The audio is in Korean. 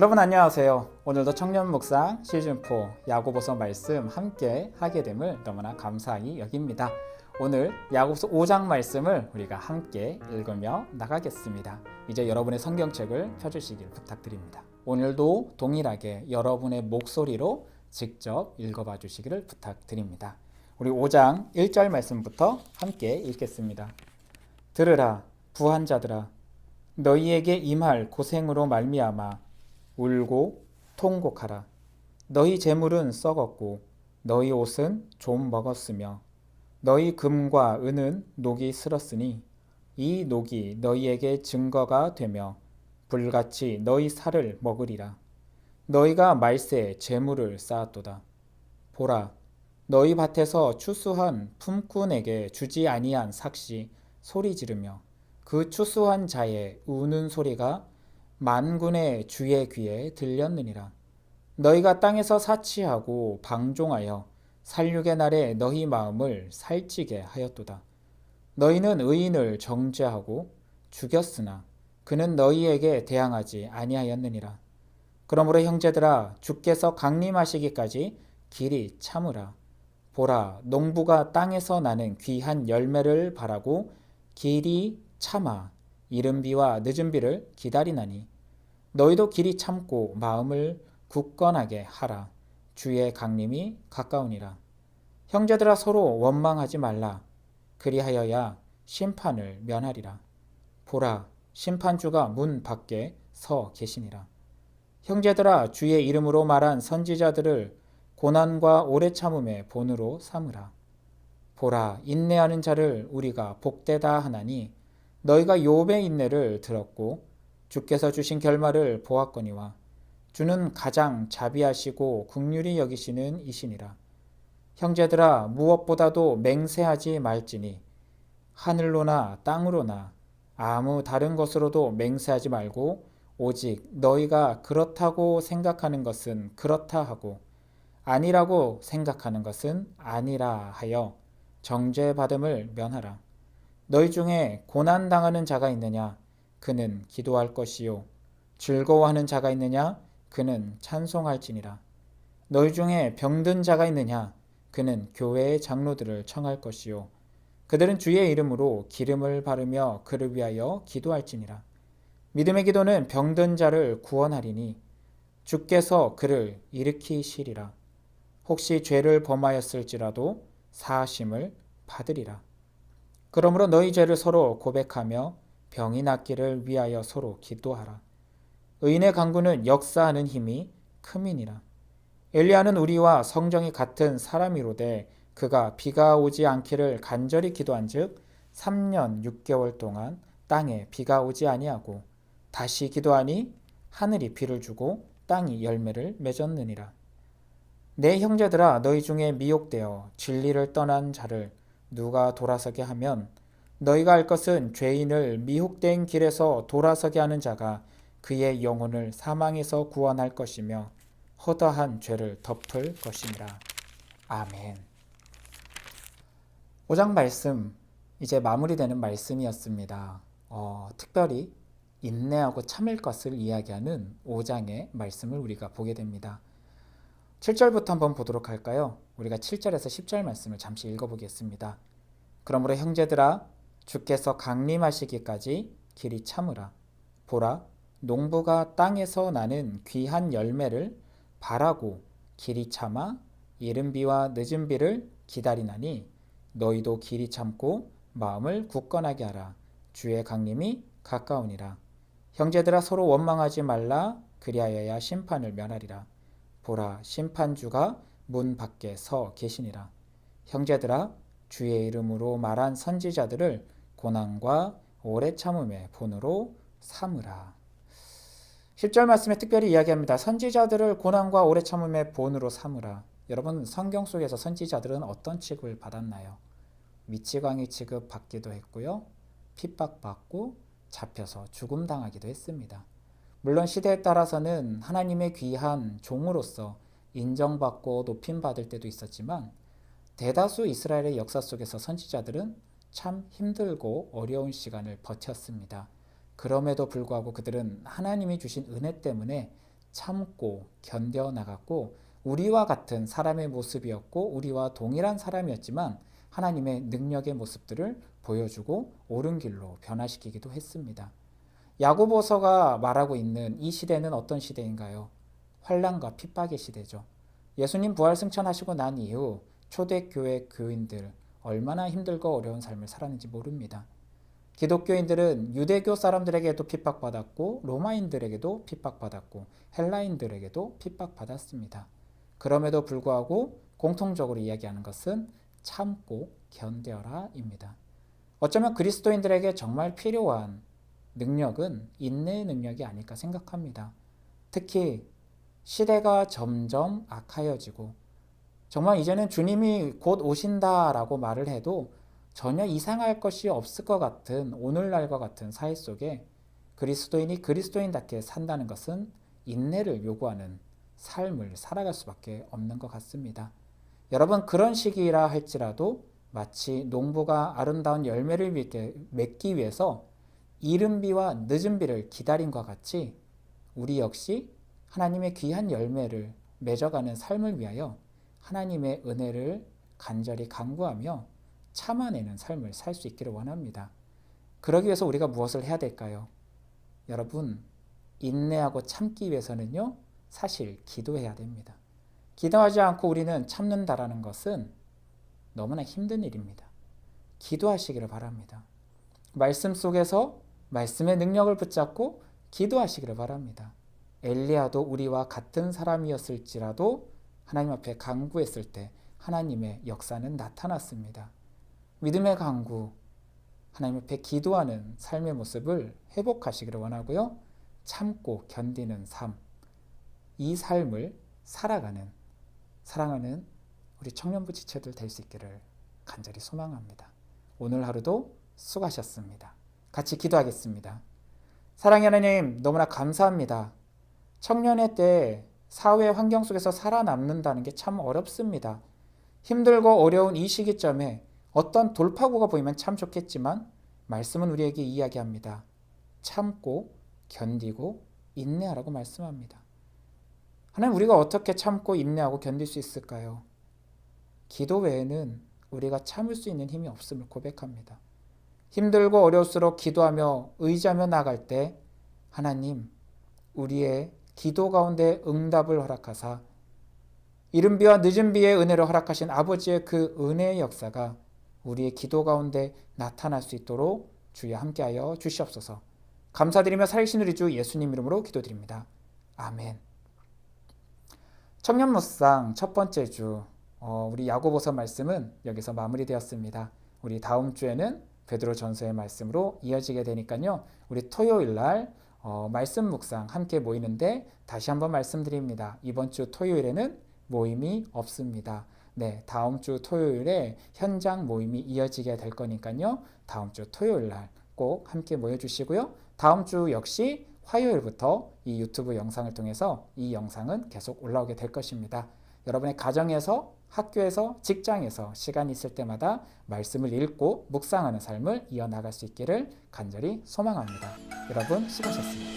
여러분 안녕하세요. 오늘도 청년 묵상 시즌4 야고보서 말씀 함께 하게 됨을 너무나 감사히 여깁니다. 오늘 야고보서 5장 말씀을 우리가 함께 읽으며 나가겠습니다. 이제 여러분의 성경책을 펴주시길 부탁드립니다. 오늘도 동일하게 여러분의 목소리로 직접 읽어봐 주시기를 부탁드립니다. 우리 5장 1절 말씀부터 함께 읽겠습니다. 들으라 부한 자들아, 너희에게 임할 고생으로 말미암아 울고 통곡하라. 너희 재물은 썩었고 너희 옷은 좀 먹었으며 너희 금과 은은 녹이 슬었으니 이 녹이 너희에게 증거가 되며 불같이 너희 살을 먹으리라. 너희가 말세에 재물을 쌓았도다. 보라, 너희 밭에서 추수한 품꾼에게 주지 아니한 삭시 소리 지르며 그 추수한 자의 우는 소리가 만군의 주의 귀에 들렸느니라. 너희가 땅에서 사치하고 방종하여 살육의 날에 너희 마음을 살찌게 하였도다. 너희는 의인을 정죄하고 죽였으나 그는 너희에게 대항하지 아니하였느니라. 그러므로 형제들아, 주께서 강림하시기까지 길이 참으라. 보라, 농부가 땅에서 나는 귀한 열매를 바라고 길이 참아 이른 비와 늦은 비를 기다리나니 너희도 길이 참고 마음을 굳건하게 하라. 주의 강림이 가까우니라. 형제들아, 서로 원망하지 말라. 그리하여야 심판을 면하리라. 보라, 심판주가 문 밖에 서 계시니라. 형제들아, 주의 이름으로 말한 선지자들을 고난과 오래 참음의 본으로 삼으라. 보라, 인내하는 자를 우리가 복되다 하나니 너희가 욥의 인내를 들었고 주께서 주신 결말을 보았거니와 주는 가장 자비하시고 긍휼히 여기시는 이시니라. 형제들아, 무엇보다도 맹세하지 말지니 하늘로나 땅으로나 아무 다른 것으로도 맹세하지 말고 오직 너희가 그렇다고 생각하는 것은 그렇다 하고 아니라고 생각하는 것은 아니라 하여 정죄받음을 면하라. 너희 중에 고난당하는 자가 있느냐? 그는 기도할 것이요. 즐거워하는 자가 있느냐? 그는 찬송할지니라. 너희 중에 병든 자가 있느냐? 그는 교회의 장로들을 청할 것이요. 그들은 주의 이름으로 기름을 바르며 그를 위하여 기도할지니라. 믿음의 기도는 병든 자를 구원하리니 주께서 그를 일으키시리라. 혹시 죄를 범하였을지라도 사하심을 받으리라. 그러므로 너희 죄를 서로 고백하며 병이 낫기를 위하여 서로 기도하라. 의인의 간구는 역사하는 힘이 큼이니라. 엘리야는 우리와 성정이 같은 사람이로되 그가 비가 오지 않기를 간절히 기도한즉 3년 6개월 동안 땅에 비가 오지 아니하고 다시 기도하니 하늘이 비를 주고 땅이 열매를 맺었느니라. 내 형제들아, 너희 중에 미혹되어 진리를 떠난 자를 누가 돌아서게 하면 너희가 알 것은 죄인을 미혹된 길에서 돌아서게 하는 자가 그의 영혼을 사망에서 구원할 것이며 허다한 죄를 덮을 것이니라. 아멘. 5장 말씀 이제 마무리되는 말씀이었습니다. 특별히 인내하고 참을 것을 이야기하는 5장의 말씀을 우리가 보게 됩니다. 7절부터 한번 보도록 할까요? 우리가 7절에서 10절 말씀을 잠시 읽어보겠습니다. 그러므로 형제들아, 주께서 강림하시기까지 길이 참으라. 보라, 농부가 땅에서 나는 귀한 열매를 바라고 길이 참아 이른 비와 늦은 비를 기다리나니 너희도 길이 참고 마음을 굳건하게 하라. 주의 강림이 가까우니라. 형제들아, 서로 원망하지 말라. 그리하여야 심판을 면하리라. 보라, 심판주가 문 밖에 서 계시니라. 형제들아, 주의 이름으로 말한 선지자들을 고난과 오래 참음의 본으로 삼으라. 10절 말씀에 특별히 이야기합니다. 선지자들을 고난과 오래 참음의 본으로 삼으라. 여러분, 성경 속에서 선지자들은 어떤 취급을 받았나요? 미치광이 취급받기도 했고요. 핍박받고 잡혀서 죽음당하기도 했습니다. 물론 시대에 따라서는 하나님의 귀한 종으로서 인정받고 높임받을 때도 있었지만 대다수 이스라엘의 역사 속에서 선지자들은 참 힘들고 어려운 시간을 버텼습니다. 그럼에도 불구하고 그들은 하나님이 주신 은혜 때문에 참고 견뎌 나갔고 우리와 같은 사람의 모습이었고 우리와 동일한 사람이었지만 하나님의 능력의 모습들을 보여주고 옳은 길로 변화시키기도 했습니다. 야고보서가 말하고 있는 이 시대는 어떤 시대인가요? 환난과 핍박의 시대죠. 예수님 부활 승천하시고 난 이후 초대교회 교인들 얼마나 힘들고 어려운 삶을 살았는지 모릅니다. 기독교인들은 유대교 사람들에게도 핍박받았고 로마인들에게도 핍박받았고 헬라인들에게도 핍박받았습니다. 그럼에도 불구하고 공통적으로 이야기하는 것은 참고 견뎌라입니다. 어쩌면 그리스도인들에게 정말 필요한 능력은 인내의 능력이 아닐까 생각합니다. 특히 시대가 점점 악하여지고 정말 이제는 주님이 곧 오신다라고 말을 해도 전혀 이상할 것이 없을 것 같은 오늘날과 같은 사회 속에 그리스도인이 그리스도인답게 산다는 것은 인내를 요구하는 삶을 살아갈 수밖에 없는 것 같습니다. 여러분, 그런 시기라 할지라도 마치 농부가 아름다운 열매를 맺기 위해서 이른 비와 늦은 비를 기다림과 같이 우리 역시 하나님의 귀한 열매를 맺어가는 삶을 위하여 하나님의 은혜를 간절히 간구하며 참아내는 삶을 살 수 있기를 원합니다. 그러기 위해서 우리가 무엇을 해야 될까요? 여러분, 인내하고 참기 위해서는요, 사실 기도해야 됩니다. 기도하지 않고 우리는 참는다라는 것은 너무나 힘든 일입니다. 기도하시기를 바랍니다. 말씀 속에서 말씀의 능력을 붙잡고 기도하시기를 바랍니다. 엘리야도 우리와 같은 사람이었을지라도 하나님 앞에 간구했을 때 하나님의 역사는 나타났습니다. 믿음의 간구, 하나님 앞에 기도하는 삶의 모습을 회복하시기를 원하고요. 참고 견디는 삶, 이 삶을 살아가는, 사랑하는 우리 청년부 지체들 될 수 있기를 간절히 소망합니다. 오늘 하루도 수고하셨습니다. 같이 기도하겠습니다. 사랑의 하나님, 너무나 감사합니다. 청년의 때 사회 환경 속에서 살아남는다는 게 참 어렵습니다. 힘들고 어려운 이 시기점에 어떤 돌파구가 보이면 참 좋겠지만 말씀은 우리에게 이야기합니다. 참고 견디고 인내하라고 말씀합니다. 하나님, 우리가 어떻게 참고 인내하고 견딜 수 있을까요? 기도 외에는 우리가 참을 수 있는 힘이 없음을 고백합니다. 힘들고 어려울수록 기도하며 의지하며 나갈 때 하나님, 우리의 기도 가운데 응답을 허락하사 이른 비와 늦은 비의 은혜를 허락하신 아버지의 그 은혜의 역사가 우리의 기도 가운데 나타날 수 있도록 주여 함께하여 주시옵소서. 감사드리며 살리신 우리 주 예수님 이름으로 기도드립니다. 아멘. 청년 묵상 첫 번째 주 우리 야고보서 말씀은 여기서 마무리되었습니다. 우리 다음 주에는 베드로 전서의 말씀으로 이어지게 되니까요. 우리 토요일 날 말씀 묵상 함께 모이는데 다시 한번 말씀드립니다. 이번 주 토요일에는 모임이 없습니다. 네, 다음 주 토요일에 현장 모임이 이어지게 될 거니까요. 다음 주 토요일 날 꼭 함께 모여주시고요. 다음 주 역시 화요일부터 이 유튜브 영상을 통해서 이 영상은 계속 올라오게 될 것입니다. 여러분의 가정에서, 학교에서, 직장에서 시간이 있을 때마다 말씀을 읽고 묵상하는 삶을 이어나갈 수 있기를 간절히 소망합니다. 여러분 수고하셨습니다.